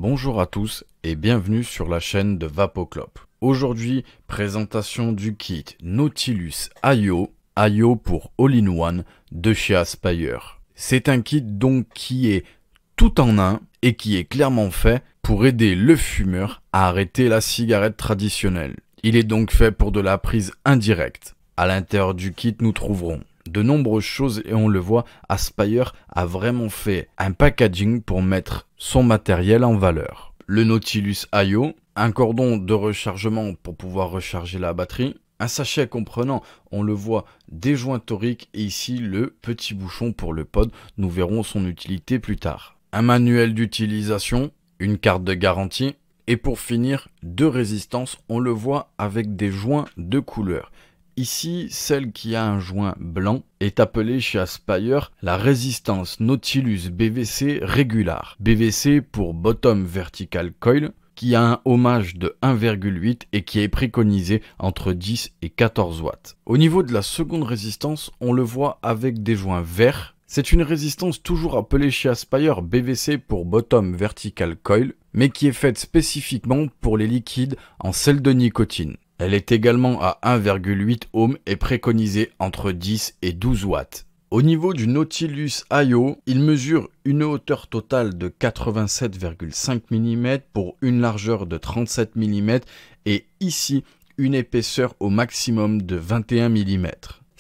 Bonjour à tous et bienvenue sur la chaîne de Vapoclop. Aujourd'hui, présentation du kit Nautilus IO pour All-in-One de chez Aspire. C'est un kit donc qui est tout en un et qui est clairement fait pour aider le fumeur à arrêter la cigarette traditionnelle. Il est donc fait pour de la prise indirecte. À l'intérieur du kit, nous trouverons de nombreuses choses et on le voit, Aspire a vraiment fait un packaging pour mettre son matériel en valeur. Le Nautilus IO, un cordon de rechargement pour pouvoir recharger la batterie, un sachet comprenant, on le voit, des joints toriques et ici le petit bouchon pour le pod, nous verrons son utilité plus tard. Un manuel d'utilisation, une carte de garantie et pour finir, deux résistances, on le voit avec des joints de couleur. Ici, celle qui a un joint blanc est appelée chez Aspire la résistance Nautilus BVC Regular. BVC pour Bottom Vertical Coil, qui a un ohmage de 1,8 et qui est préconisé entre 10 et 14 watts. Au niveau de la seconde résistance, on le voit avec des joints verts. C'est une résistance toujours appelée chez Aspire BVC pour Bottom Vertical Coil, mais qui est faite spécifiquement pour les liquides en sel de nicotine. Elle est également à 1,8 ohms et préconisée entre 10 et 12 watts. Au niveau du Nautilus IO, il mesure une hauteur totale de 87,5 mm pour une largeur de 37 mm et ici une épaisseur au maximum de 21 mm.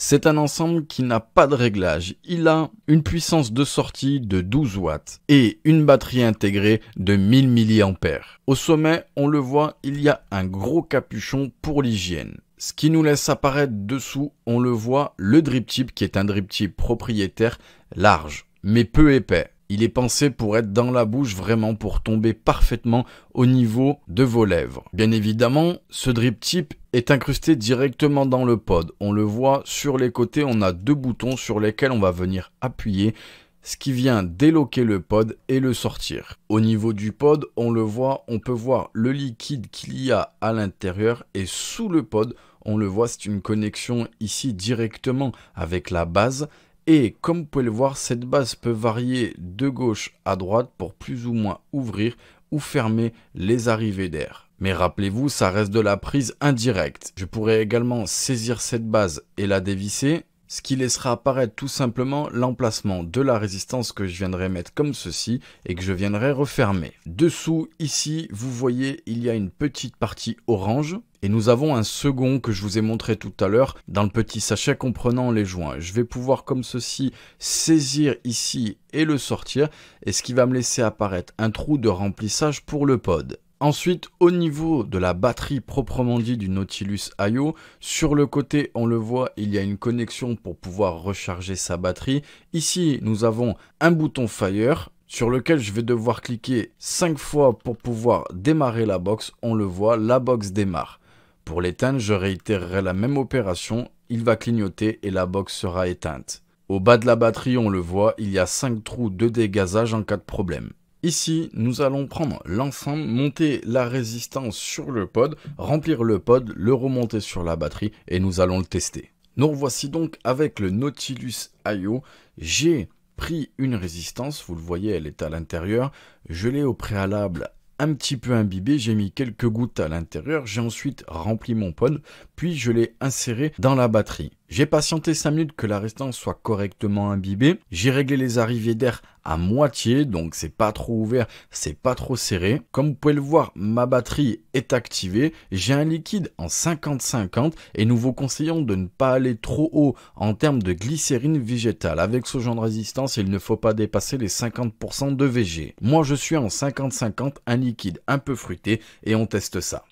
C'est un ensemble qui n'a pas de réglage. Il a une puissance de sortie de 12 watts et une batterie intégrée de 1000 mAh. Au sommet, on le voit, il y a un gros capuchon pour l'hygiène. Ce qui nous laisse apparaître dessous, on le voit, le drip tip qui est un drip tip propriétaire large, mais peu épais. Il est pensé pour être dans la bouche, vraiment pour tomber parfaitement au niveau de vos lèvres. Bien évidemment, ce drip tip est incrusté directement dans le pod. On le voit sur les côtés, on a deux boutons sur lesquels on va venir appuyer, ce qui vient déloquer le pod et le sortir. Au niveau du pod, on le voit, on peut voir le liquide qu'il y a à l'intérieur et sous le pod, on le voit, c'est une connexion ici directement avec la base. Et comme vous pouvez le voir, cette base peut varier de gauche à droite pour plus ou moins ouvrir ou fermer les arrivées d'air. Mais rappelez-vous, ça reste de la prise indirecte. Je pourrais également saisir cette base et la dévisser, ce qui laissera apparaître tout simplement l'emplacement de la résistance que je viendrai mettre comme ceci et que je viendrai refermer. Dessous, ici, vous voyez, il y a une petite partie orange. Et nous avons un second que je vous ai montré tout à l'heure dans le petit sachet comprenant les joints. Je vais pouvoir comme ceci saisir ici et le sortir. Et ce qui va me laisser apparaître un trou de remplissage pour le pod. Ensuite, au niveau de la batterie proprement dit du Nautilus IO, sur le côté, on le voit, il y a une connexion pour pouvoir recharger sa batterie. Ici, nous avons un bouton Fire sur lequel je vais devoir cliquer 5 fois pour pouvoir démarrer la box. On le voit, la box démarre. Pour l'éteindre, je réitérerai la même opération, il va clignoter et la box sera éteinte. Au bas de la batterie, on le voit, il y a 5 trous de dégazage en cas de problème. Ici, nous allons prendre l'ensemble, monter la résistance sur le pod, remplir le pod, le remonter sur la batterie et nous allons le tester. Nous revoici donc avec le Nautilus IO. J'ai pris une résistance, vous le voyez, elle est à l'intérieur. Je l'ai au préalable un petit peu imbibé, j'ai mis quelques gouttes à l'intérieur, j'ai ensuite rempli mon pod, puis je l'ai inséré dans la batterie. J'ai patienté 5 minutes que la résistance soit correctement imbibée, j'ai réglé les arrivées d'air à moitié, donc c'est pas trop ouvert, c'est pas trop serré. Comme vous pouvez le voir, ma batterie est activée, j'ai un liquide en 50-50 et nous vous conseillons de ne pas aller trop haut en termes de glycérine végétale. Avec ce genre de résistance, il ne faut pas dépasser les 50% de VG. Moi je suis en 50-50, un liquide un peu fruité et on teste ça.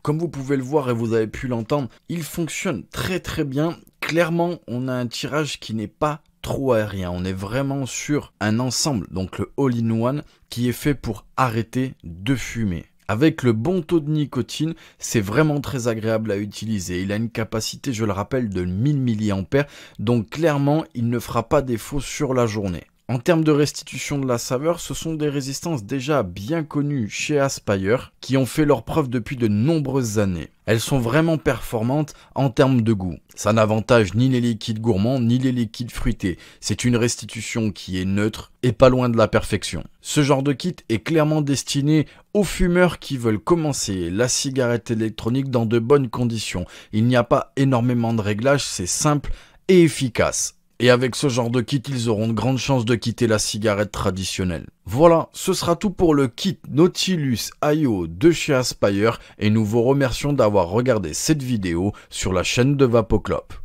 Comme vous pouvez le voir et vous avez pu l'entendre, il fonctionne très bien. Clairement, on a un tirage qui n'est pas trop aérien. On est vraiment sur un ensemble, donc le All-in-One, qui est fait pour arrêter de fumer. Avec le bon taux de nicotine, c'est vraiment très agréable à utiliser. Il a une capacité, je le rappelle, de 1000 mAh, donc clairement, il ne fera pas défaut sur la journée. En termes de restitution de la saveur, ce sont des résistances déjà bien connues chez Aspire qui ont fait leur preuve depuis de nombreuses années. Elles sont vraiment performantes en termes de goût. Ça n'avantage ni les liquides gourmands ni les liquides fruités. C'est une restitution qui est neutre et pas loin de la perfection. Ce genre de kit est clairement destiné aux fumeurs qui veulent commencer la cigarette électronique dans de bonnes conditions. Il n'y a pas énormément de réglages, c'est simple et efficace. Et avec ce genre de kit, ils auront de grandes chances de quitter la cigarette traditionnelle. Voilà, ce sera tout pour le kit Nautilus IO de chez Aspire et nous vous remercions d'avoir regardé cette vidéo sur la chaîne de Vapoclop.